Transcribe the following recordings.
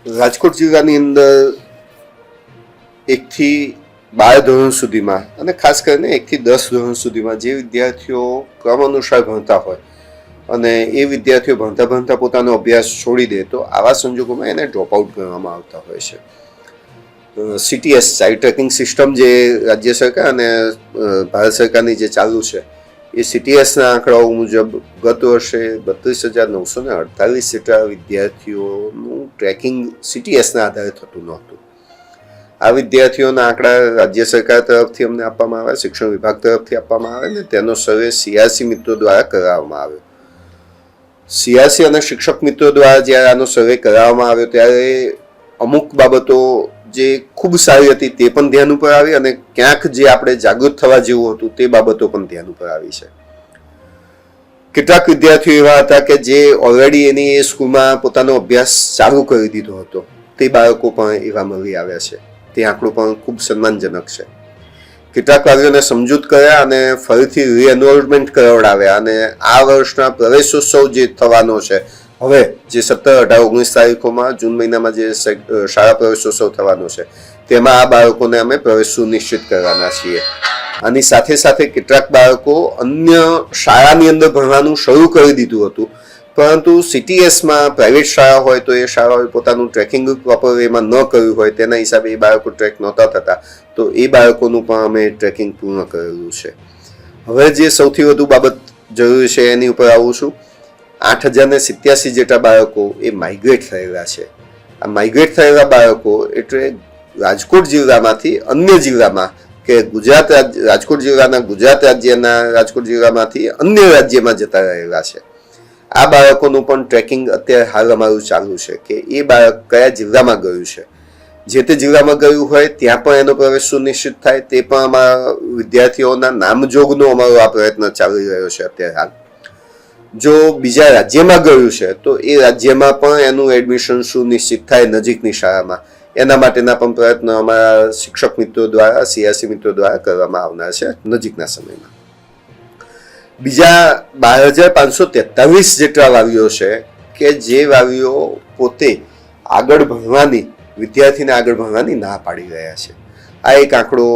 રાજકોટ જિલ્લાની અંદર 1 થી 12 ધોરણ સુધીમાં અને ખાસ કરીને 1 થી 10 ધોરણ સુધીમાં જે વિદ્યાર્થીઓ ક્રમ અનુસાર ભણતા હોય અને એ વિદ્યાર્થીઓ ભણતા ભણતા પોતાનો અભ્યાસ છોડી દે તો આવા સંજોગોમાં એને ડ્રોપ આઉટ કરવામાં આવતા હોય છે. CTS ચાઇલ્ડ ટ્રેકિંગ સિસ્ટમ જે રાજ્ય સરકાર અને ભારત સરકારની જે ચાલુ છે એ CTSના આંકડાઓ મુજબ ગત વર્ષે 32,948 જેટલા વિદ્યાર્થીઓનું ટ્રેકિંગ CTSના આધારે થતું નહોતું. આ વિદ્યાર્થીઓના આંકડા રાજ્ય સરકાર તરફથી અમને આપવામાં આવે, શિક્ષણ વિભાગ તરફથી આપવામાં આવે ને તેનો સર્વે CRC મિત્રો દ્વારા કરાવવામાં આવ્યો. CRC અને શિક્ષક મિત્રો દ્વારા જ્યારે આનો સર્વે કરાવવામાં આવ્યો ત્યારે અમુક બાબતો જે ખૂબ સારી હતી તે પણ ધ્યાન ઉપર આવી અને ક્યાંક જે આપણે જાગૃત થવા જેવું હતું તે બાબતો પણ ધ્યાન ઉપર આવી છે. કેટલાક વિદ્યાર્થીઓ એવા હતા કે જે ઓલરેડી એની એ સ્કૂલમાં પોતાનો અભ્યાસ ચાલુ કરી દીધો હતો, તે બાળકો પણ એવા મળી આવ્યા છે. તે આંકડો પણ ખૂબ સન્માનજનક છે. કેટલાક વાલીઓને સમજૂત કર્યા અને ફરીથી રીએનરોલમેન્ટ કરાવડાવ્યા અને આ વર્ષના પ્રવેશોત્સવ જે થવાનો છે હવે જે 17, 18, 19 તારીખોમાં જૂન મહિનામાં જે શાળા પ્રવેશોત્સવ થવાનો છે તેમાં આ બાળકોને અમે પ્રવેશ સુનિશ્ચિત કરવાના છીએ. આની સાથે સાથે કેટલાક બાળકો અન્ય શાળાની અંદર ભણવાનું શરૂ કરી દીધું હતું, પરંતુ CTSમાં પ્રાઇવેટ શાળા હોય તો એ શાળાઓએ પોતાનું ટ્રેકિંગ પ્રોપર વેમાં ન કર્યું હોય તેના હિસાબે એ બાળકો ટ્રેક નહોતા થતા, તો એ બાળકોનું પણ અમે ટ્રેકિંગ પૂર્ણ કરેલું છે. હવે જે સૌથી વધુ બાબત જરૂરી છે એની ઉપર આવું છું. 8,087 જેટલા બાળકો એ માઇગ્રેટ થયેલા છે. આ માઇગ્રેટ થયેલા બાળકો એટલે રાજકોટ જિલ્લામાંથી અન્ય જિલ્લામાં કે રાજકોટ જિલ્લાના ગુજરાત રાજ્યના રાજકોટ જિલ્લામાંથી અન્ય રાજ્યમાં જતા રહેલા છે. આ બાળકોનું પણ ટ્રેકિંગ અત્યારે હાલ અમારું ચાલુ છે કે એ બાળક કયા જિલ્લામાં ગયું છે. જે તે જિલ્લામાં ગયું હોય ત્યાં પણ એનો પ્રવેશ સુનિશ્ચિત થાય તે પણ અમારા વિદ્યાર્થીઓના નામજોગનો અમારો આ પ્રયત્ન ચાલી રહ્યો છે અત્યારે હાલ. જો બીજા રાજ્યમાં ગયું છે તો એ રાજ્યમાં પણ એનું એડમિશન સુનિશ્ચિત થાય નજીકની શાળામાં, એના માટેના પણ પ્રયત્નો અમારા શિક્ષક મિત્રો દ્વારા, CRC મિત્રો દ્વારા કરવામાં આવનાર છે નજીકના સમયમાં. બીજા 12,543 જેટલા વાલીઓ છે કે જે વાલીઓ પોતે આગળ ભણવાની, વિદ્યાર્થીને આગળ ભણવાની ના પાડી રહ્યા છે. આ એક આંકડો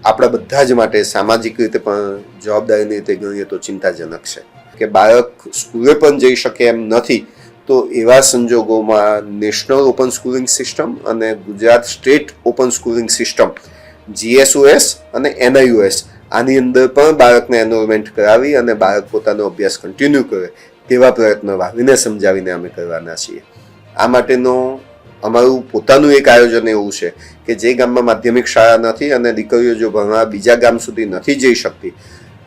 આપણા બધા જ માટે સામાજિક રીતે પણ જવાબદારીની રીતે ગણીએ તો ચિંતાજનક છે કે બાળક સ્કૂલે પણ જઈ શકે એમ નથી, તો એવા સંજોગોમાં નેશનલ ઓપન સ્કૂલિંગ સિસ્ટમ અને Gujarat state open schooling system GSOS અને NIOS આની અંદર પણ બાળકને એનરોલમેન્ટ કરાવી અને બાળક પોતાનો અભ્યાસ કન્ટિન્યુ કરે તેવા પ્રયત્નો વાલીને સમજાવીને અમે કરવાના છીએ. આ માટેનો અમારું પોતાનું એક આયોજન એવું છે કે જે ગામમાં માધ્યમિક શાળા નથી અને દીકરીઓ જો ભણવા બીજા ગામ સુધી નથી જઈ શકતી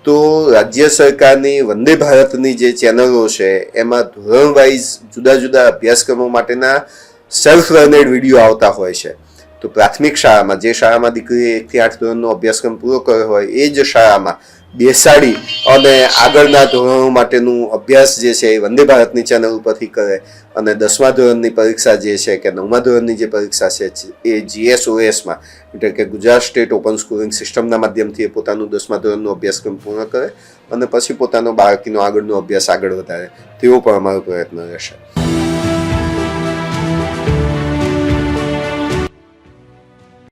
તો રાજ્ય સરકારની વંદે ભારતની જે ચેનલો છે એમાં ધોરણ વાઇઝ જુદા જુદા અભ્યાસક્રમો માટેના સેલ્ફ લર્નેડ વિડીયો આવતા હોય છે. તો પ્રાથમિક શાળામાં જે શાળામાં દીકરીએ 1 થી 8 ધોરણનો અભ્યાસક્રમ પૂરો કર્યો હોય એ જ શાળામાં બેસાડી અને આગળના ધોરણો માટેનું અભ્યાસ જે છે એ વંદે ભારતની ચેનલ ઉપરથી કરે અને 10મા ધોરણની પરીક્ષા જે છે કે 9મા ધોરણની જે પરીક્ષા છે એ GSOSમાં એટલે કે ગુજરાત સ્ટેટ ઓપન સ્કૂલિંગ સિસ્ટમના માધ્યમથી એ પોતાનું 10મા ધોરણનો અભ્યાસક્રમ પૂર્ણ કરે અને પછી પોતાનો બાળકીનો આગળનો અભ્યાસ આગળ વધારે તેવો પણ અમારો પ્રયત્ન રહેશે.